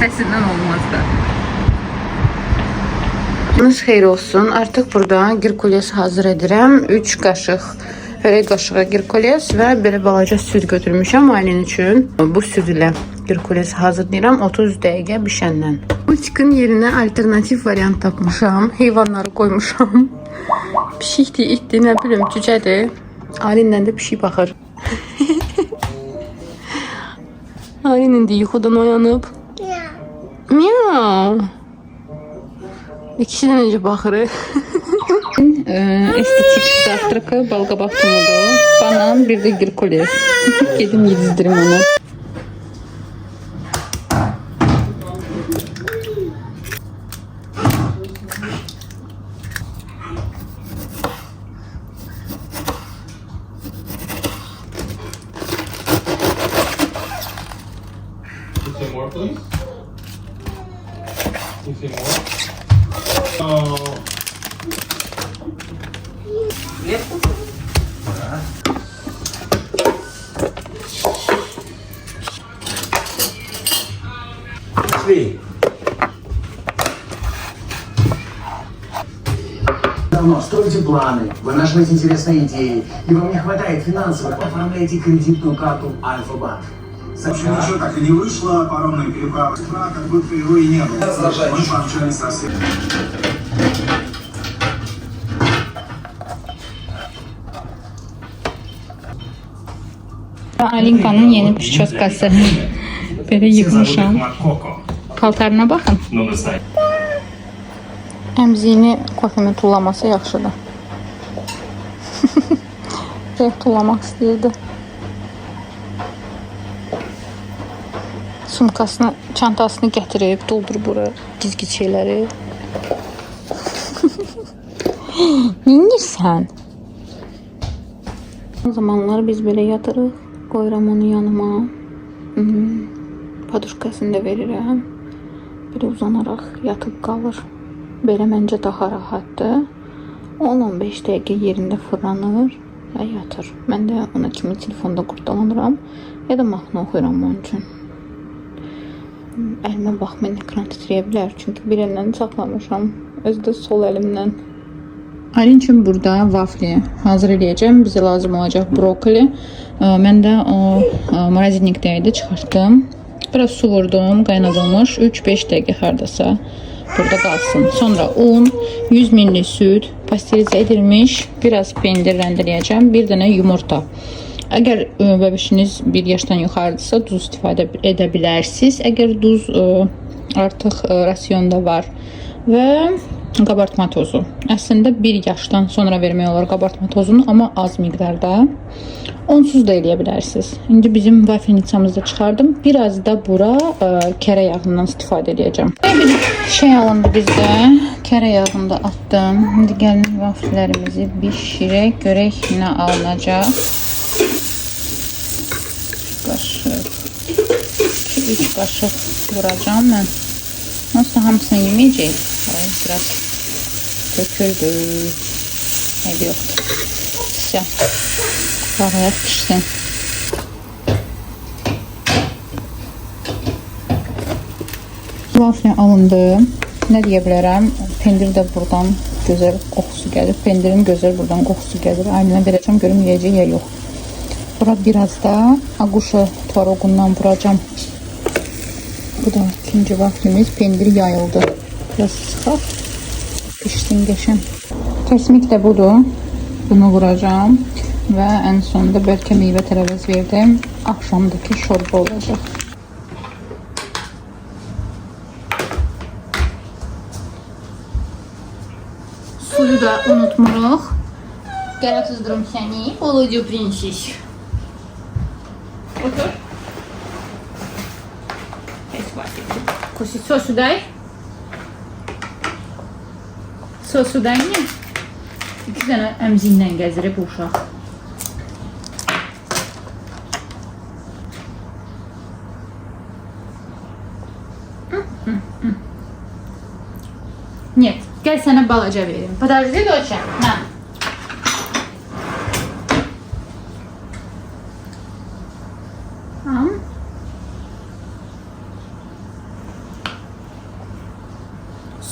səsindən olmaz da. Xeyir olsun. Artıq burada Herkules hazır edirəm. 3 qaşıq hörək qaşığı Herkules və belə balaca süd götürmüşəm ailen üçün. Bu süd ilə Herkules hazırlayıram 30 dəqiqə bişəndən. Bu çıxın yerinə alternativ variant tapmışam. Heyvanları qoymuşam. Pişikdir, itdir, nə bilim, cücədir. Ailenlə də pişik baxır. Ailen indi yuxudan oyanıb. Miau. İkisidən önce baxırıq. Estetik zavtraka balqabaq tumudur. Banan, bir də Herkules. Gedim yedizdirim onu. More, please. You see more? Oh. Пошли. Давно стройте планы, вынашивайте интересные идеи, и вам не хватает финансовых, оформляйте кредитную карту Альфа-Банк. Сообщение еще так и не вышло, паромная переправа как будто его и не было. Мы пообщались со всеми. Alinka'nın yeni pişoskası. Böyle yıkmışam. Paltarına baxın. Əmziyini kofemi tullaması yaxşıdır. Tullamaq istəyirdi. Sumkasını, çantasını gətirib, doldurub bura gizgi şeyləri. Neyirsən? O zamanlar biz belə yatırıq. Qoyuram onu yanıma. Paduşkasını da verirəm. Belə uzanaraq yatıb qalır. Belə məncə daha rahatdır. 10-15 dəqiqə yerində fırlanır və yatır. Mən də ona kimi telefonda qurdalanıram ya da mahnı oxuyuram onun üçün. Əlimə baxmayın, ekran titrəyə bilər. Çünki bir əllə saxlamışam. Özü də sol əlimdən. Aylin üçün burada vafli hazır edəcəm. Bizə lazım olacaq brokoli. Mən də o marazinlikdə idi, çıxartdım. Biraz su vurdum, qaynadılmış. 3-5 dəqiqə hardasa burada qalsın. Sonra un, 100 ml süd, pastörizə edilmiş, biraz pendir rəndeləyəcəm. Bir dənə yumurta. Əgər bəbişiniz 1 yaşdan yuxarıdırsa duz istifadə edə bilərsiniz. Əgər duz artıq rasyonda var və qabartma tozu. Əslində 1 yaşdan sonra vermək olar qabartma tozunu, amma az miqdarda. Onsuz da eləyə bilərsiniz. İndi bizim vaflinitsamızda çıxardım. Biraz da bura kərə yağından istifadə edəcəm. Bir şey alındı bizdə. Kərə yağını da atdım. İndi gəlin vaflilərimizi bişirək. Görək nə alınacaq. Qaşıq. 2-3 qaşıq vuracağım mən. Nasıl hamısını yeməyəcək? Biraz töküldü. Eybi yoxdur. Güzel. Qarayaq pişsin. Vafli alındı. Nə deyə bilərəm? Pendir də buradan gözəl qoxusu gəlir. Pendirin gözəl buradan qoxusu gəlir. Aynen verəcəm, görüm yiyəcək ya yox. Bura biraz da aguşa tvarogundan vuracağım. Bu da ikinci vaflimiz. Pendir yayıldı. Biraz sıxaq. Pişsin qəşən. Kəsmik də budur. Bunu vuracağım. Və ən sonunda bəlkə meyvə tərəvəz verdim. Axşamdakı şorba olacaq. Suyu da unutmuruq. Qara tuzdurum səni. Bolucu prinses. Otur. Sosu day. Sosu day ne? 2 dənə əmzindən gəzirib bu uşaq. Нет, gəl sənə balaca verim. Подожди, доча. На.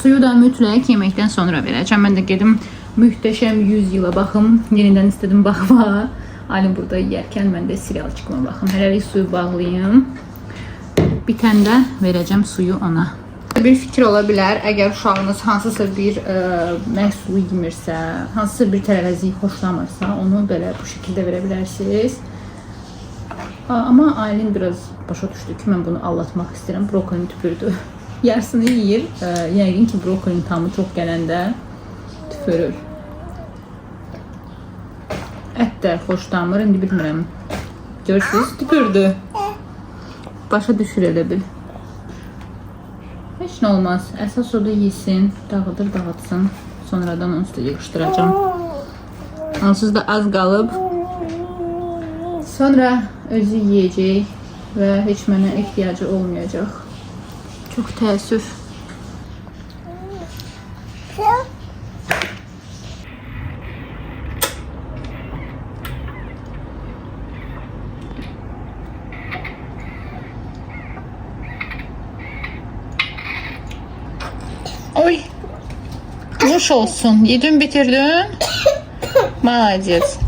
Suyu da mütləq yeməkdən sonra verəcəm. Mən də gedim Möhtəşəm 100 yıla baxım. Yenidən istədim baxmağa. Alim burada yeyərkən mən də serialçıqıma baxım. Hələlik suyu bağlayım. Bitəndə verəcəm suyu ona. Bir fikir ola bilər, əgər uşağınız hansısa bir məhsulu yemirsə, hansısa bir tərəvəzi xoşlamırsa, onu belə bu şəkildə verə bilərsiniz. Amma Aylin biraz başa düşdü ki, mən bunu allatmaq istəyirəm. Brokolini tüpürdü. Yarısını yeyir. Yəqin ki, brokolinin tamı çox gələndə tüpürür. Ət də xoşlamır, indi bilmirəm. Görürsünüz, tüpürdü. Başa düşür elə bil. Heç nə olmaz. Əsas oda yesin, dağıtsın. Sonradan onu üstə yığışdıracağım. Onsuz da az qalıb. Sonra özü yeyəcək və heç mənə ehtiyacı olmayacaq. Çox təəssüf. Oy. Nuş olsun. Yedin bitirdin. Молодец.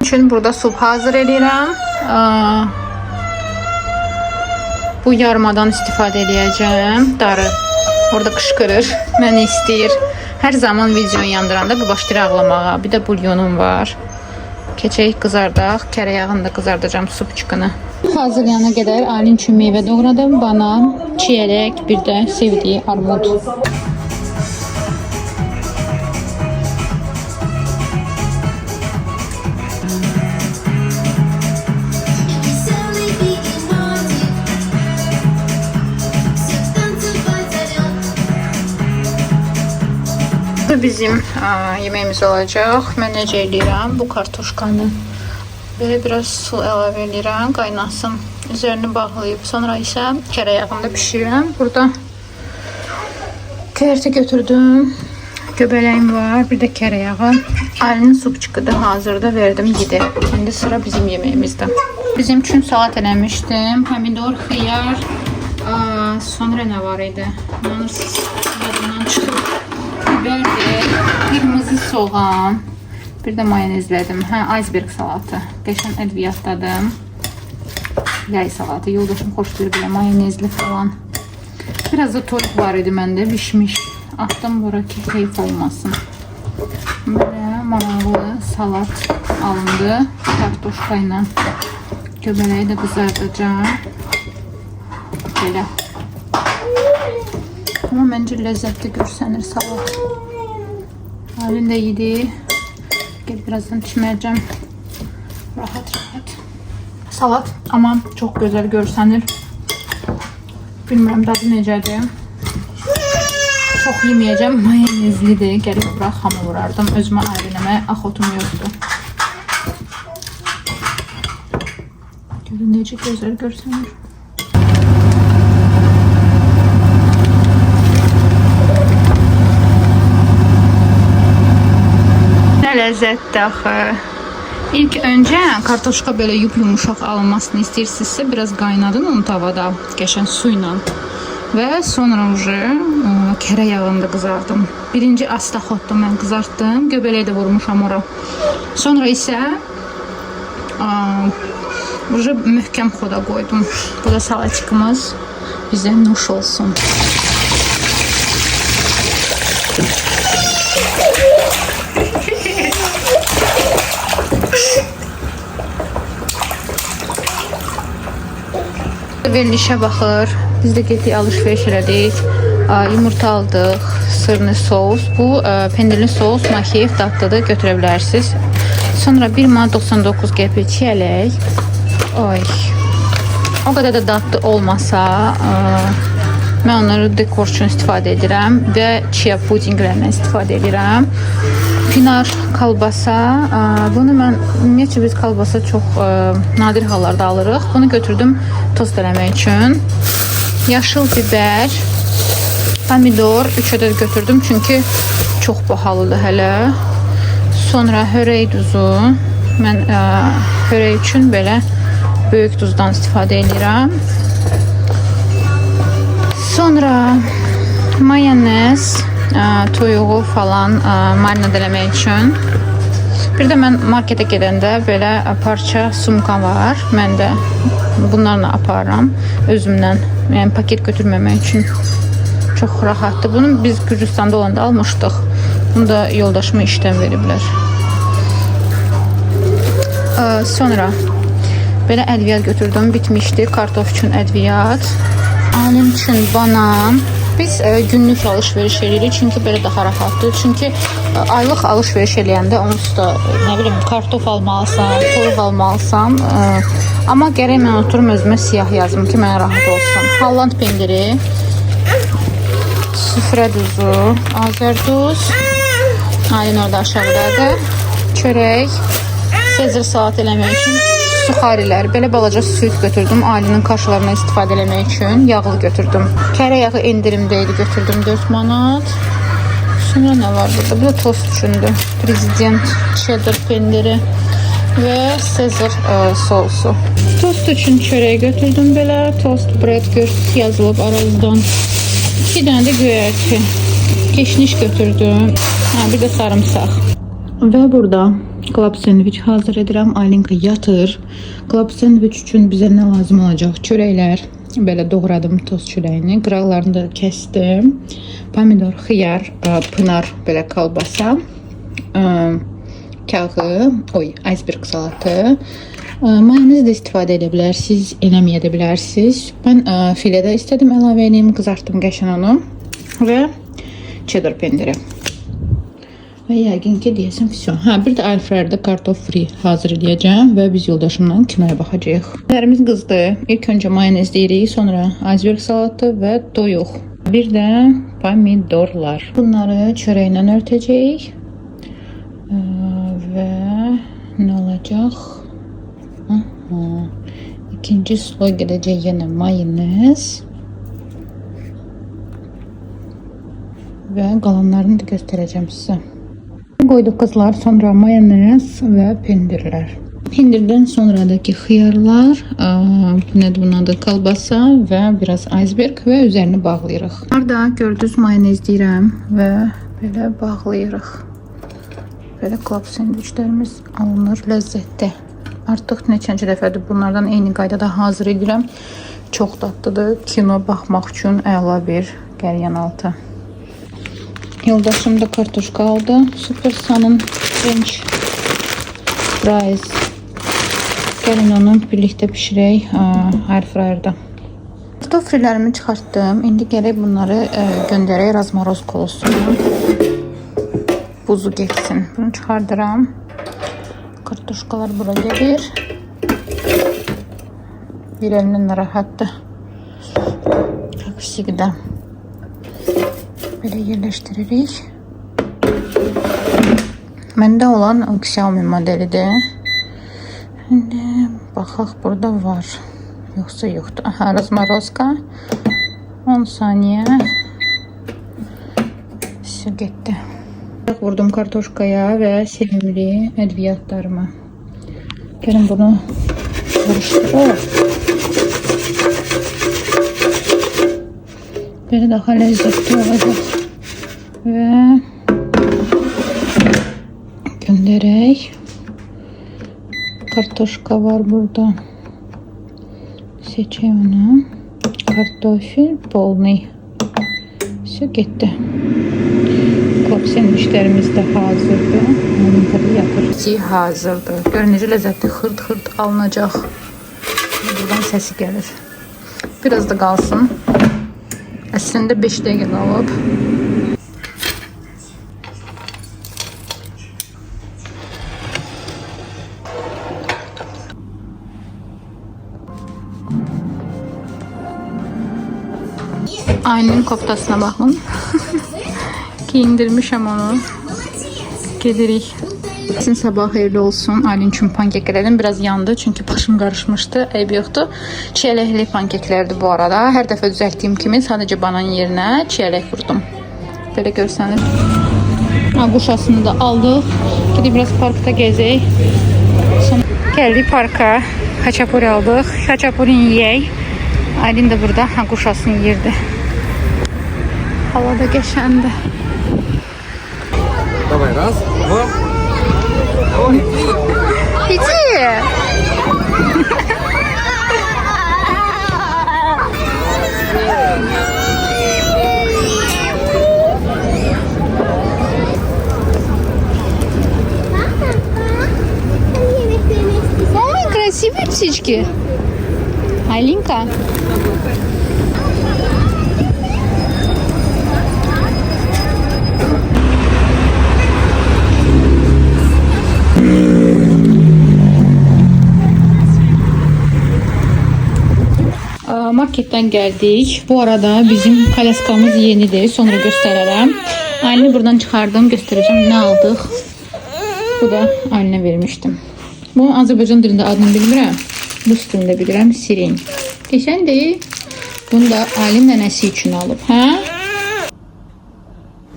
Üçün burada sup hazır edirəm. Bu yarmadan istifadə edəcəm. Darı orada qışqırır. Məni istəyir. Hər zaman videonu yandıranda bu başlayır ağlamağa. Bir də bulyonum var. Keçək qızardaq. Kərə yağını da qızardacağım supçuğunu. Hazırlayana qədər Aylin üçün meyvə doğradım. Banan, çiyələk, bir də sevdiyi armud. Bu bizim yeməyimiz olacaq. Mən necə eləyirəm bu kartoşkanı. Belə biraz su əlavə edirəm, qaynasın. Üzerini bağlayıb, sonra isə kərə yağında bişirirəm. Burada kərtə götürdüm. Göbələyim var, bir də kərə yağı. Aylinin supçuğu da hazırda verdim, yedi. İndi sıra bizim yeməyimizdə. Bizim üçün salat eləmişdim. Pomidor, xiyar, sonra nə var idi? İnanırsınız, yadımdan çıxıb. Biberdir, qırmızı soğan, bir də mayonezlədim. Iceberg salatı. Qəşən ədviyyatladım. Yay salatı. Yoldaşım xoşlayır belə mayonezli falan. Biraz da toyuq var idi məndə, bişmiş. Atdım bura ki, keyif olmasın. Belə maraqlı salat alındı. Kartoşka ilə göbələyi də qızardacağım. Belə. Amma məncə ləzzətli görsənir salat. Aylin də yedi. Gəl birazdan pişməyəcəm. Rahat. Salat, amma çox gözəl görsənir. Bilmirəm dadı necədir. Çox yeməyəcəm, mayonezlidir. Gəlib bura xamı vurardım. Özümə ayrıləmə axotum yoxdur. Görün necə gözəl görsənir. Nə ləzzətdir axı. İlk öncə kartoşka belə yumuşaq alınmasını istəyirsinizsə, biraz qaynadın onu tavada, qəşən su ilə. Və sonra kərə yağında qızardım. Birinci astaxotda mən qızartdım, göbələyi də vurmuşam ora. Sonra isə möhkəm xoda qoydum. Bu da salatçığımız bizə nuş olsun. Verilişə baxır. Biz də getdik alış-veriş elədik. Yumurta aldıq, sırlı sos. Bu pendirli sos, makiyef dadlıdır, götürə bilərsiniz. Sonra 1 manat 99 qəpik çiyələk. Oy. O qədər də dadlı olmasa, mən onları dekor üçün istifadə edirəm və chia pudinglərindən istifadə edirəm. Pinar kalbasa. Bunu mən ümumiyyətlə biz kalbasa çox nadir hallarda alırıq. Bunu götürdüm tost eləmək üçün. Yaşıl biber, pomidor 3 ədəd götürdüm çünki çox bahalıdır hələ. Sonra hörək duzu, Mən xörək üçün belə böyük duzdan istifadə edirəm. Sonra mayonez, toyuğu falan marinad eləmək üçün. Bir də mən marketə gedəndə belə parça sumka var. Mən də bunlarla aparıram özümdən. Yəni paket götürməmək üçün çox rahatdır. Bunu biz Gürcüstanda olanda almışdıq. Bunu da yoldaşıma işdən veriblər. Sonra belə ədviyyat götürdüm. Bitmişdi. Kartof üçün ədviyyat. Alim üçün banan. Biz günlük alış-veriş edirik. Çünki belə daha rahatdır. Çünki aylıq alış-veriş eləyəndə onsuz da nə bilim kartof almalısan, toyuq almalısan. Amma gərək mən oturum özümə siyah yazım ki, mənə rahat olsun. Holland pendiri, süfrə duzu, azər duz, Aylin orada aşağıdadır. Çörək, Sezar salat eləmək üçün suxarilər. Belə balaca süt götürdüm. Ailinin qarşılarına istifadə eləmək üçün yağlı götürdüm. Kərə yağı endirimdə idi. Götürdüm 4 manat. Sonra nə var burada? Bu da tost üçündür. Prezident cheddar pendiri və Sezar sousu. Tost üçün çörək götürdüm belə. Toast bread yazılıb aralıdan. 2 dənə də göyərti. Keşniş götürdüm. Bir də sarımsaq. Və burada club sandviç hazır edirəm. Aylinka yatır. Club sandviç üçün bizə nə lazım olacaq? Çörəklər. Belə doğradım tost çörəyini. Qıraqlarını da kəsdim. Pomidor, xiyar, pınar, belə kalbasa. Kağı, iceberg salatı. Mayonez də istifadə edə bilərsiniz, eləməyə də bilərsiniz. Mən filədə istədim əlavə edeyim, qızartdım qəşən onu. Və cheddar pendiri. Və yəqin ki, deyəsən fisyon. Bir də airfryerdə kartof fri hazır edəcəm və biz yoldaşımla kimərə baxacağıq. Lərimiz qızdı. İlk öncə mayonez deyirik, sonra iceberg salatı və toyuq. Bir də pomidorlar. Bunları çörəklə örtəcəyik. Və nə olacaq? İkinci sloy gedəcək yenə mayonez. Və qalanlarını da göstərəcəm sizə. Qoyduq qızlar, sonra mayonez və pendirlər. Pendirdən sonradakı xiyarlar, nədir bunun adı, kalbasa və biraz iceberg və üzərini bağlayırıq. Burada gördünüz mayonez deyirəm və belə bağlayırıq. Belə club sandviçlərimiz alınır, ləzzətli. Artıq neçənci dəfədir bunlardan eyni qaydada hazır edirəm. Çox dadlıdır. Kino baxmaq üçün əla bir qəlyan altı. Yoldaşım da kartoşka aldı. Supersan'ın French fries. Gəlin onu birlikdə pişirək airfryerdə. Kartofrilərimi çıxartdım. İndi gərək bunları göndərək razmaroz kolosuna. Buzu getsin. Bunu çıxardıram. Kartoşkalar bura gelir. Bir elimdən rahatdır. Aksiqdə. Belə yerləşdiririk. Məndə olan Xiaomi modelidir. İndi baxaq, burada var. Yoxsa yoxdur. Razmarozka. 10 saniye. Su getdi. Vurdum kartoşkaya və sevimli ədviyyatlarımı. Gəlin bunu karışdıraq. Belə daha ləzzətli olacaq. Və göndərək. Kartoşka var burada. Seçək onu. Kartofil polni. Все getdi. Club sandviçlərimiz də hazırdır. Onun tadı yatır. Hazırdır. Görün necə ləzzətli xırt-xırt alınacaq. Buradan səsi gəlir. Biraz da qalsın. Əslində 5 dəqiqə qalıb. Ayının koftasına baxın. Giyindirmişəm onu. Gedirik. Sizin sabah xeyirli olsun. Aylin üçün pankek elədim. Biraz yandı çünki başım qarışmışdı. Eyb yoxdur. Çiyələkli pankeklərdir bu arada. Hər dəfə düzəltdiyim kimi sadəcə banan yerinə çiyələk vurdum. Belə görsəniz. Quşasını da aldıq. Gedib biraz parkda gəzək. Geldik parka. Haçapuri aldıq. Haçapurini yeyək. Aylin de burada quşasını yeyirdi. Hava da qəşəngdir. Давай, раз, два. İki. Ой, красивые птички. Алинка. Marketten geldik. Bu arada bizim kalaskamız yenidir. Sonra gösterərəm. Aylini buradan çıxardım. Göstereceğim ne aldık. Bu da Aylinə vermiştim. Bu Azərbaycan dilində adını bilmirəm. Rus dilində bilirəm. Sirin. Geçən deyil. Bunu da Aylin nənəsi üçün alıb. Hə?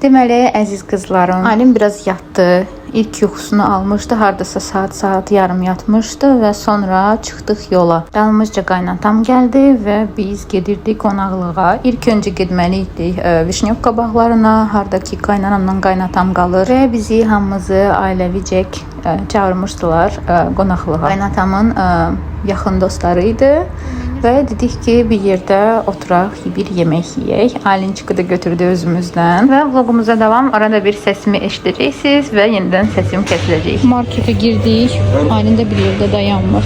Deməli, əziz qızlarım, Aylin biraz yatdı. İlk yuxusunu almışdı. Hardasa saat yarım yatmışdı ve sonra çıxdıq yola. Dalımızca qaynatam gəldi və biz gedirdik qonaqlığa. İlk öncə getməliydik Vişnyovka bağlarına, hardaki qaynanamla qaynatam qalır və bizi hamımızı ailəvicək çağırmışdılar qonaqlığa. Qaynatamın yaxın dostlarıydı. Ve dedik ki bir yerde oturaq, bir yemek yiyək. Aylinçik'i de götürdü özümüzden. Ve vlogumuza devam. Arada bir sesimi eşidəcəksiniz ve yeniden sesim kesilecek. Markete girdik. Aylin de bir yerde dayanmır.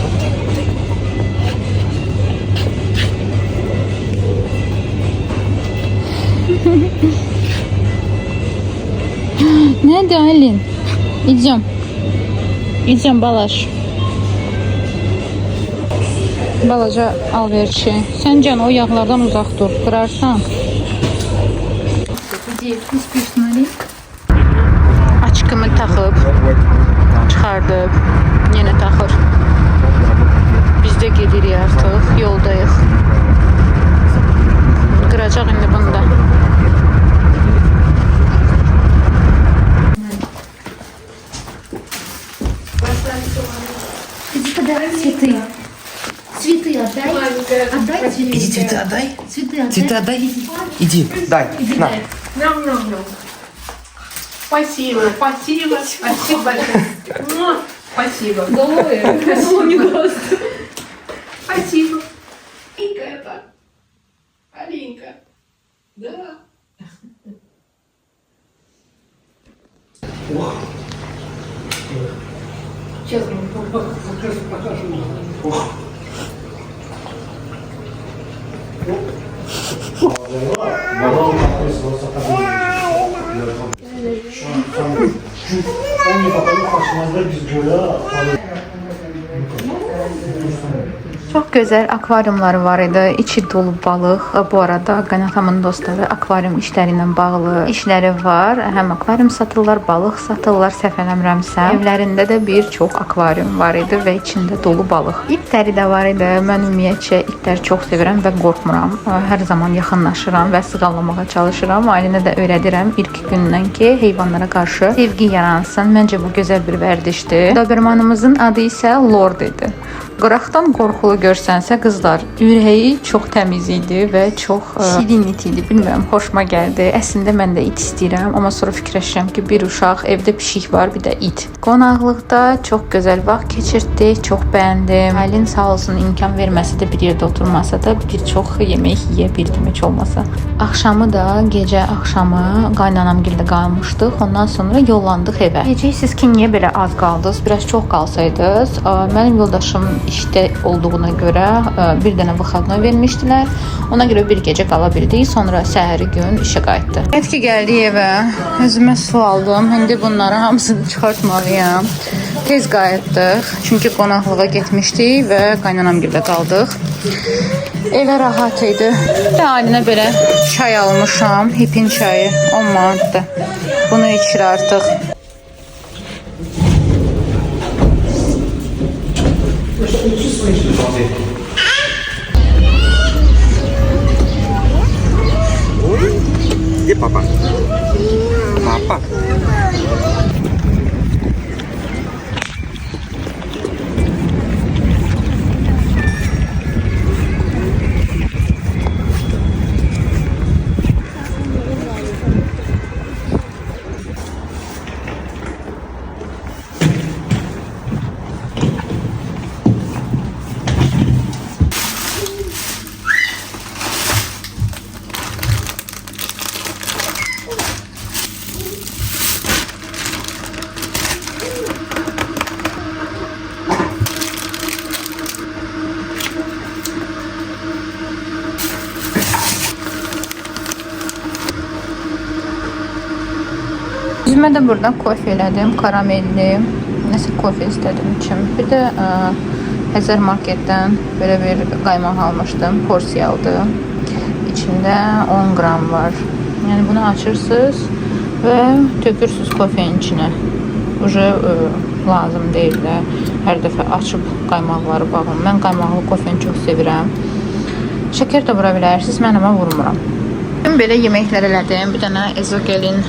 Nerede Aylin? İdeceğim. İdeceğim balaş. Balaca alverçi. Sen can o yağlardan uzak dur. Kırarsan. Açkımı taxıb, çıxardıb, yenə taxır. Biz də gedirik artıq, yoldayıq. Qıracaq indi bunu da. Цветы отдай. Отдай цветы. Иди цветы отдай. Цветы отдай. Цветы отдай. Иди, дай, на. Спасибо, спасибо, спасибо большое. Спасибо. Спасибо. Алинка это. Алинка. Да. Сейчас покажу. Çok güzel akvaryumları var idi. İçi dolu balıq. Bu arada qaynatamın dostları akvaryum işlərindən bağlı işləri var. Həm akvaryum satırlar, balıq satırlar, səhv eləmirəmsə. Evlərində də bir çox akvaryum var idi və içində dolu balıq. İtləri də var idi. Mən ümumiyyətcə itləri çox sevirəm və qorxmuram. Hər zaman yaxınlaşıram və sığallamağa çalışıram. Ailəmə də öyrədirəm ilk gündən ki, heyvanlara qarşı sevgi yaransın. Məncə bu gözəl bir vərdişdir. Dobermanımızın adı isə Lord idi. Qıraqdan qorxulu görsənsə qızlar, ürəyi çox təmiz idi və çox şirin it idi. Bilmirəm, xoşuma gəldi. Əslində mən də it istəyirəm, amma sonra fikirləşirəm ki, bir uşaq, evdə pişik var, bir də it. Qonaqlıqda çox gözəl vaxt keçirdik, çox bəyəndim. Aylin sağ olsun imkan verməsə də bir yerdə oturmasa da bir çox yemək yeyə bildim heç olmasa. Axşamı da, gecə axşamı qaynanamgildə qalmışdıq. Ondan sonra yollandıq evə. Deyəcəksiniz ki, niyə belə az qaldınız? Biraz çox qalsaydınız. Mənim yoldaşım işte olduğuna göre bir dənə выходной vermişdilər. Ona göre bir gece qala bildik. Sonra səhəri gün işə qayıtdı. Etki gəldi evə. Özümə su aldım. İndi bunları hamısını çıxartmalıyam. Tez qayıtdıq. Çünki qonaqlığa getmişdik və qaynanamgildə qaldıq. Evə rahat idi. Və Aylinə belə çay almışam. Hipin çayı 10 manatdır. Bunu içir artıq. Где папа? Папа. Üzümə də burada kofe elədim, karamelli. Nəsə kofe istədim üçün. Bir də Həzər marketdən belə bir qaymaq almışdım, porsiyalıdı. İçində 10 qram var. Yəni bunu açırsınız və tökürsünüz kofenin içinə. Uca lazım deyil də hər dəfə açıb qaymaqları bağım. Mən qaymaqlı kofeni çox sevirəm. Şəkər də vura bilərsiniz, mən amma vurmuram. Belə yeməklər elədim. Bir dənə ezogelin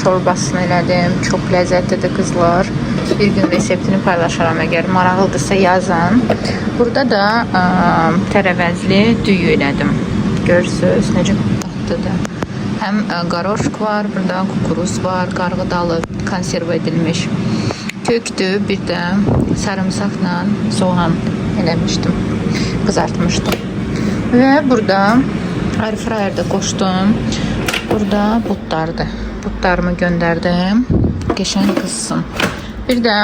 şorbasını elədim. Çox ləzzətlidir qızlar. Bir gün reseptini paylaşaram əgər maraqlıdırsa yazın. Burada da tərəvəzli düyü elədim. Görürsünüz necə tatlıdır. Həm qaroşk var, burada kukuruz var, qarğıdalı, konserv edilmiş köktür. Bir də sarımsaqla soğan eləmişdim, qızartmışdım. Və burada airfryerdə qoşdum. Burada butlardır. Butlarımı göndərdim. Qəşəng qızsın. Bir də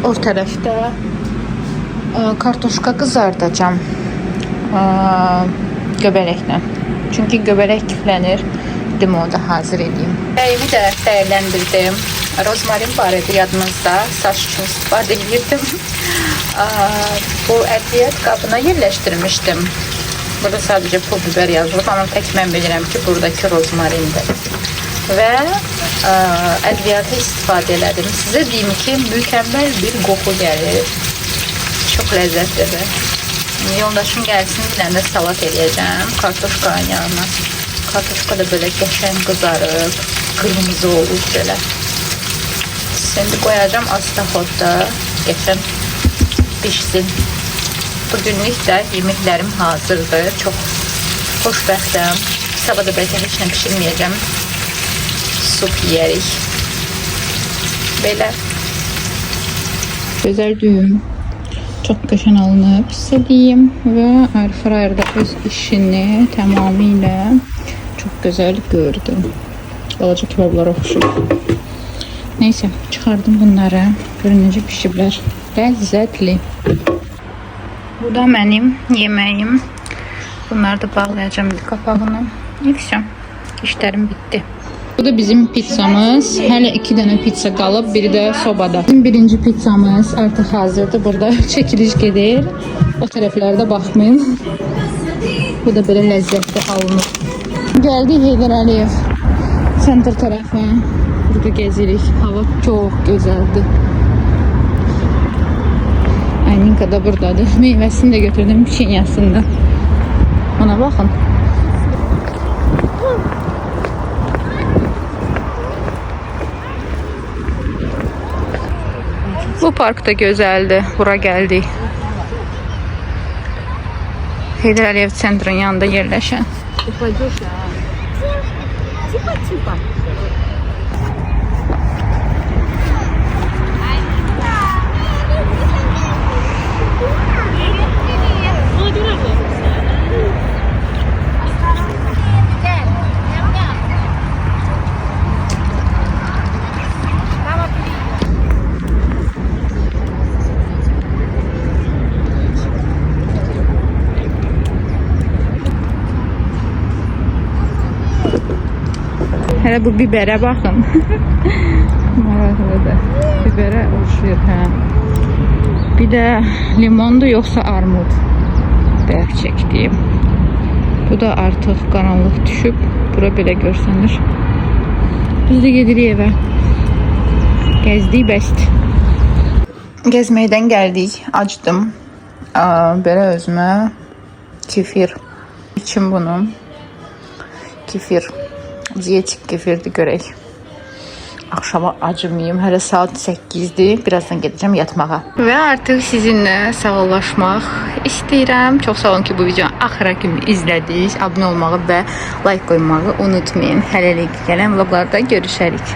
o tərəfdə kartoşka qızardacağam göbələklə. Çünki göbələk küflənir. Dedim onu da hazır edeyim. Əyimi də dəyərləndirdim. Rozmarin var idi yadınızda. Saç üçün istifadə edirdim. Bu ədviyyat qabına yerləşdirmişdim. Burada sadəcə pul biber yazılıb, amma tək mən bilirəm ki, buradakı rozmarindir. Və ədviyyatı istifadə elədim. Sizə deyim ki, mükəmməl bir qoxu gəlir. Çox ləzzətlidir. Yoldaşım gəlsin, bir dənə də salat eləyəcəm. Kartoşkanın yanına. Kartoşka da belə qəşəng qızarıb, qırmızı olur belə. Şimdi qoyacağım astaxodda, qəşəng pişsin. Bugünlük də yeməklərim hazırdır. Çox xoşbəxtəm. Sabah da bəlkə heç nə pişirməyəcəm. Sup yeyərik. Belə. Gözəl düyüm. Çox qəşəng alınıb istədiyim və airfryerdə öz işini tamamilə çox gözəl gördüm. Balaca kebablara oxşuyur. Neysə, çıxardım bunları. Görün necə pişiblər. Ləzzətli. Bu da mənim yeməyim. Bunları da bağlayacağım bir qapağını. Neysə, işlərim bitdi. Bu da bizim pizzamız. Hələ 2 dənə pizza qalıb, biri də sobada. Bizim birinci pizzamız artıq hazırdır. Burada çəkiliş gedir. O tərəflərdə baxmayın. Bu da belə ləzzətli alınır. Gəldik Heydər Əliyev center tərəfə. Burada gezirik. Hava çox gözəldir. Ayninka da buradadır. Meyvəsini də götürdüm çinyasında. Ona baxın. Bu park da gözəldir. Bura gəldik. Heydər Əliyev centrin yanında yerləşən. Hələ bu biberə baxın. Maraqlıdır. Biberə oxşuyur, hə. Bir də limondur, yoxsa armud. Bəyək çəkdiyim. Bu da artıq qaranlıq düşüb. Bura belə görsənir. Biz də gedirik evə. Gəzdik, bəsdir. Gəzməkdən gəldik. Acdım. Belə özümə kefir. İçim bunu. Kefir. Diyetik kefirdi görək. Akşama acımayım. Hələ saat 8'dir. Birazdan gedəcəm yatmağa. Və artıq sizinlə sağollaşmaq istəyirəm. Çox sağ olun ki, bu videonu axıra kimi izlədiniz. Abunə olmağı və like qoymağı unutmayın. Hələlik gələn vloglarda görüşərik.